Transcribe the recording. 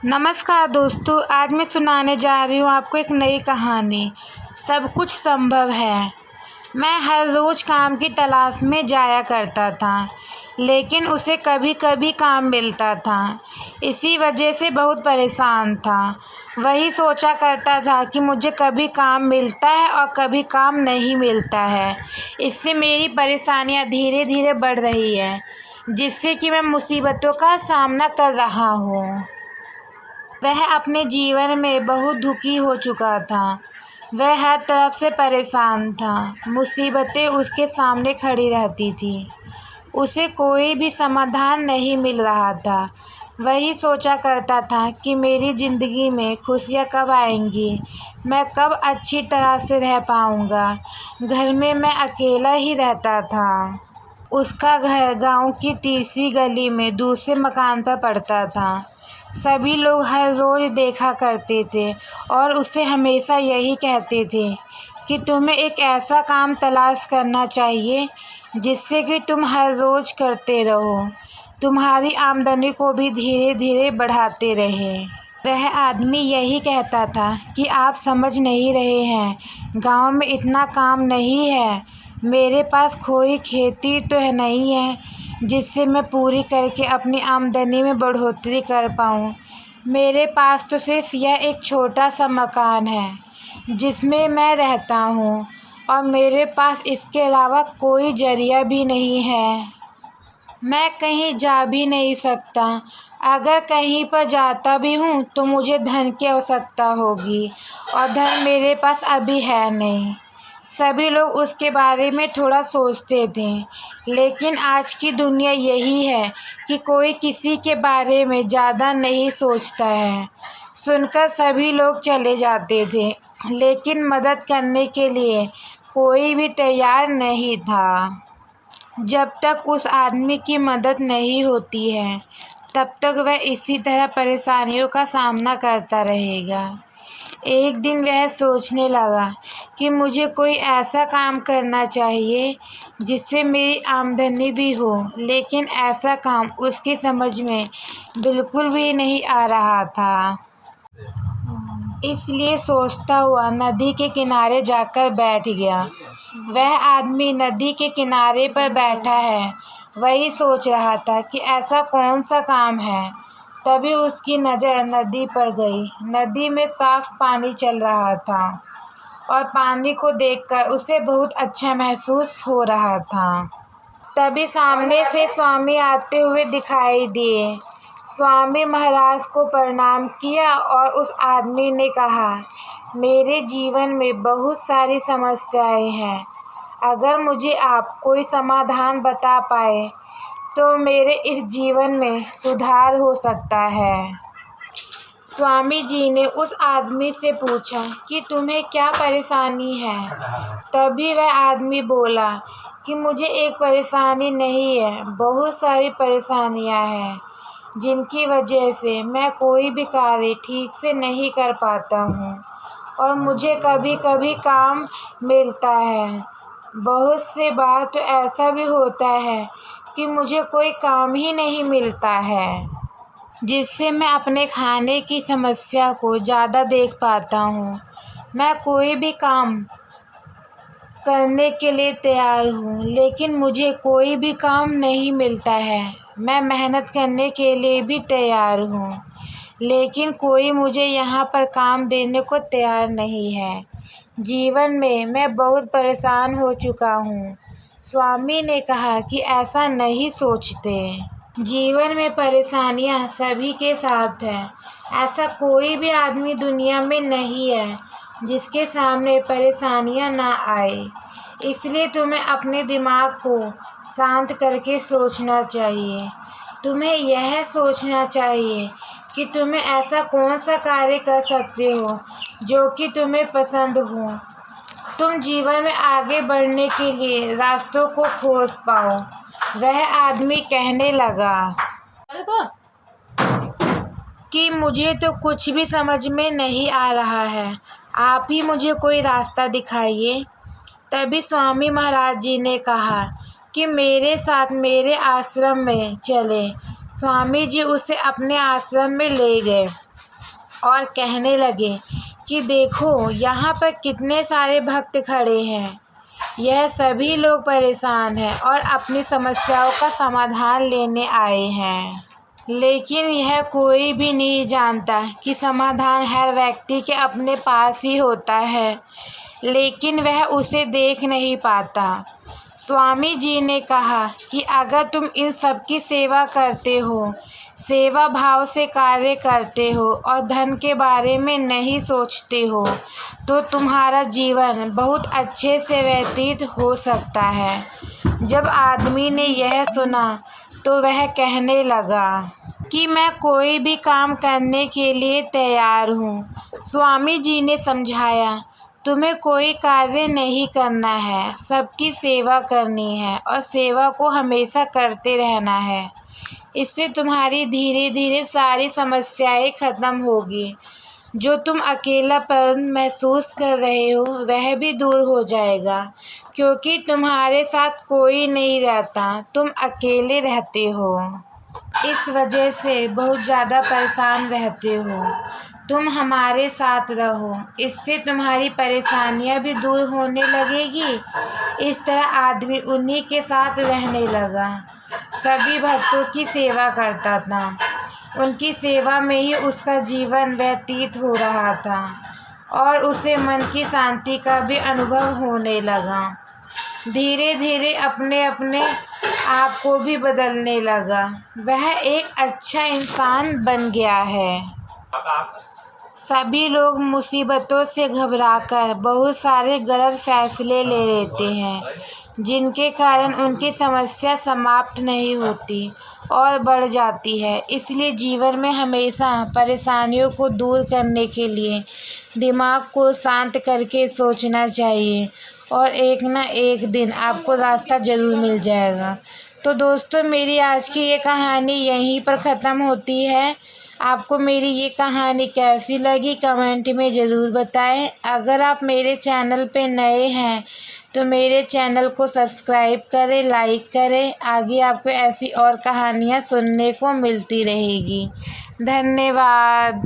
नमस्कार दोस्तों, आज मैं सुनाने जा रही हूँ आपको एक नई कहानी। सब कुछ संभव है। मैं हर रोज़ काम की तलाश में जाया करता था, लेकिन उसे कभी कभी काम मिलता था। इसी वजह से बहुत परेशान था। वही सोचा करता था कि मुझे कभी काम मिलता है और कभी काम नहीं मिलता है। इससे मेरी परेशानियाँ धीरे धीरे बढ़ रही है, जिससे कि मैं मुसीबतों का सामना कर रहा हूँ। वह अपने जीवन में बहुत दुखी हो चुका था। वह हर तरफ से परेशान था। मुसीबतें उसके सामने खड़ी रहती थी। उसे कोई भी समाधान नहीं मिल रहा था। वही सोचा करता था कि मेरी ज़िंदगी में खुशियाँ कब आएंगी, मैं कब अच्छी तरह से रह पाऊँगा। घर में मैं अकेला ही रहता था। उसका घर गांव की तीसरी गली में दूसरे मकान पर पड़ता था। सभी लोग हर रोज़ देखा करते थे और उससे हमेशा यही कहते थे कि तुम्हें एक ऐसा काम तलाश करना चाहिए जिससे कि तुम हर रोज़ करते रहो, तुम्हारी आमदनी को भी धीरे धीरे बढ़ाते रहे। वह आदमी यही कहता था कि आप समझ नहीं रहे हैं, गांव में इतना काम नहीं है। मेरे पास कोई खेती तो नहीं है जिससे मैं पूरी करके अपनी आमदनी में बढ़ोतरी कर पाऊँ। मेरे पास तो सिर्फ यह एक छोटा सा मकान है जिसमें मैं रहता हूँ, और मेरे पास इसके अलावा कोई जरिया भी नहीं है। मैं कहीं जा भी नहीं सकता। अगर कहीं पर जाता भी हूँ तो मुझे धन की आवश्यकता होगी, और धन मेरे पास अभी है नहीं। सभी लोग उसके बारे में थोड़ा सोचते थे, लेकिन आज की दुनिया यही है कि कोई किसी के बारे में ज़्यादा नहीं सोचता है। सुनकर सभी लोग चले जाते थे, लेकिन मदद करने के लिए कोई भी तैयार नहीं था। जब तक उस आदमी की मदद नहीं होती है, तब तक वह इसी तरह परेशानियों का सामना करता रहेगा। एक दिन वह सोचने लगा कि मुझे कोई ऐसा काम करना चाहिए जिससे मेरी आमदनी भी हो, लेकिन ऐसा काम उसकी समझ में बिल्कुल भी नहीं आ रहा था। इसलिए सोचता हुआ नदी के किनारे जाकर बैठ गया। वह आदमी नदी के किनारे पर बैठा है, वही सोच रहा था कि ऐसा कौन सा काम है। तभी उसकी नज़र नदी पर गई। नदी में साफ पानी चल रहा था और पानी को देखकर उसे बहुत अच्छा महसूस हो रहा था। तभी सामने से स्वामी आते हुए दिखाई दिए। स्वामी महाराज को प्रणाम किया और उस आदमी ने कहा, मेरे जीवन में बहुत सारी समस्याएं हैं। अगर मुझे आप कोई समाधान बता पाए तो मेरे इस जीवन में सुधार हो सकता है। स्वामी जी ने उस आदमी से पूछा कि तुम्हें क्या परेशानी है। तभी वह आदमी बोला कि मुझे एक परेशानी नहीं है, बहुत सारी परेशानियां हैं जिनकी वजह से मैं कोई भी कार्य ठीक से नहीं कर पाता हूँ, और मुझे कभी कभी काम मिलता है। बहुत से बार तो ऐसा भी होता है कि मुझे कोई काम ही नहीं मिलता है, जिससे मैं अपने खाने की समस्या को ज़्यादा देख पाता हूँ। मैं कोई भी काम करने के लिए तैयार हूँ, लेकिन मुझे कोई भी काम नहीं मिलता है। मैं मेहनत करने के लिए भी तैयार हूँ, लेकिन कोई मुझे यहाँ पर काम देने को तैयार नहीं है। जीवन में मैं बहुत परेशान हो चुका हूँ। स्वामी ने कहा कि ऐसा नहीं सोचते। जीवन में परेशानियाँ सभी के साथ हैं। ऐसा कोई भी आदमी दुनिया में नहीं है जिसके सामने परेशानियाँ ना आए। इसलिए तुम्हें अपने दिमाग को शांत करके सोचना चाहिए। तुम्हें यह सोचना चाहिए कि तुम्हें ऐसा कौन सा कार्य कर सकते हो जो कि तुम्हें पसंद हो। तुम जीवन में आगे बढ़ने के लिए रास्तों को खोज पाओ। वह आदमी कहने लगा कि मुझे तो कुछ भी समझ में नहीं आ रहा है, आप ही मुझे कोई रास्ता दिखाइए। तभी स्वामी महाराज जी ने कहा कि मेरे साथ मेरे आश्रम में चले। स्वामी जी उसे अपने आश्रम में ले गए। और कहने लगे कि देखो यहाँ पर कितने सारे भक्त खड़े हैं। यह सभी लोग परेशान हैं और अपनी समस्याओं का समाधान लेने आए हैं, लेकिन यह कोई भी नहीं जानता कि समाधान हर व्यक्ति के अपने पास ही होता है, लेकिन वह उसे देख नहीं पाता। स्वामी जी ने कहा कि अगर तुम इन सब की सेवा करते हो, सेवा भाव से कार्य करते हो और धन के बारे में नहीं सोचते हो, तो तुम्हारा जीवन बहुत अच्छे से व्यतीत हो सकता है। जब आदमी ने यह सुना तो वह कहने लगा कि मैं कोई भी काम करने के लिए तैयार हूँ। स्वामी जी ने समझाया, तुम्हें कोई कार्य नहीं करना है, सबकी सेवा करनी है और सेवा को हमेशा करते रहना है। इससे तुम्हारी धीरे धीरे सारी समस्याएं खत्म होगी। जो तुम अकेलापन महसूस कर रहे हो वह भी दूर हो जाएगा, क्योंकि तुम्हारे साथ कोई नहीं रहता, तुम अकेले रहते हो। इस वजह से बहुत ज़्यादा परेशान रहते हो। तुम हमारे साथ रहो, इससे तुम्हारी परेशानियां भी दूर होने लगेगी। इस तरह आदमी उन्हीं के साथ रहने लगा, सभी भक्तों की सेवा करता था। उनकी सेवा में ही उसका जीवन व्यतीत हो रहा था और उसे मन की शांति का भी अनुभव होने लगा। धीरे धीरे अपने अपने आप को भी बदलने लगा। वह एक अच्छा इंसान बन गया है। सभी लोग मुसीबतों से घबराकर बहुत सारे गलत फैसले ले लेते हैं, जिनके कारण उनकी समस्या समाप्त नहीं होती और बढ़ जाती है। इसलिए जीवन में हमेशा परेशानियों को दूर करने के लिए दिमाग को शांत करके सोचना चाहिए और एक ना एक दिन आपको रास्ता ज़रूर मिल जाएगा। तो दोस्तों, मेरी आज की ये कहानी यहीं पर ख़त्म होती है। आपको मेरी ये कहानी कैसी लगी कमेंट में ज़रूर बताएं। अगर आप मेरे चैनल पे नए हैं तो मेरे चैनल को सब्सक्राइब करें, लाइक करें। आगे आपको ऐसी और कहानियाँ सुनने को मिलती रहेगी। धन्यवाद।